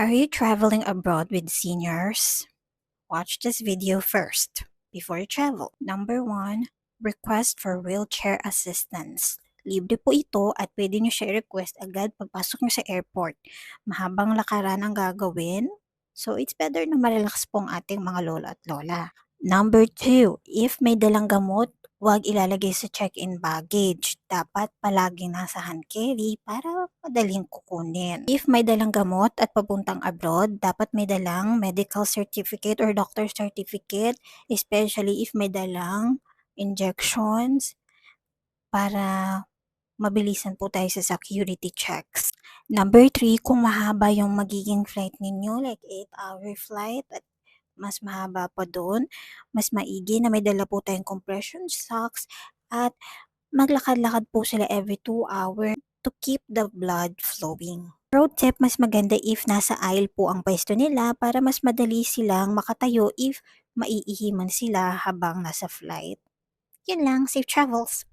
Are you traveling abroad with seniors? Watch this video first before you travel. Number 1, request for wheelchair assistance. Libre po ito at pwede nyo siya i-request agad pagpasok nyo sa airport. Mahabang lakaran ang gagawin, so it's better na marelax po ang ating mga lola at lola. Number 2, if may dalang gamot, huwag ilalagay sa check-in baggage. Dapat palaging nasa hand carry para madaling kukunin. If may dalang gamot at papuntang abroad, dapat may dalang medical certificate or doctor certificate, especially if may dalang injections para mabilisan po tayo sa security checks. Number 3, kung mahaba yung magiging flight ninyo, like 8-hour flight at mas mahaba pa doon, mas maigi na may dala po tayong compression socks at maglakad-lakad po sila every 2 hours to keep the blood flowing. Pro tip, mas maganda if nasa aisle po ang pwesto nila para mas madali silang makatayo if maiihi man sila habang nasa flight. Yun lang, safe travels!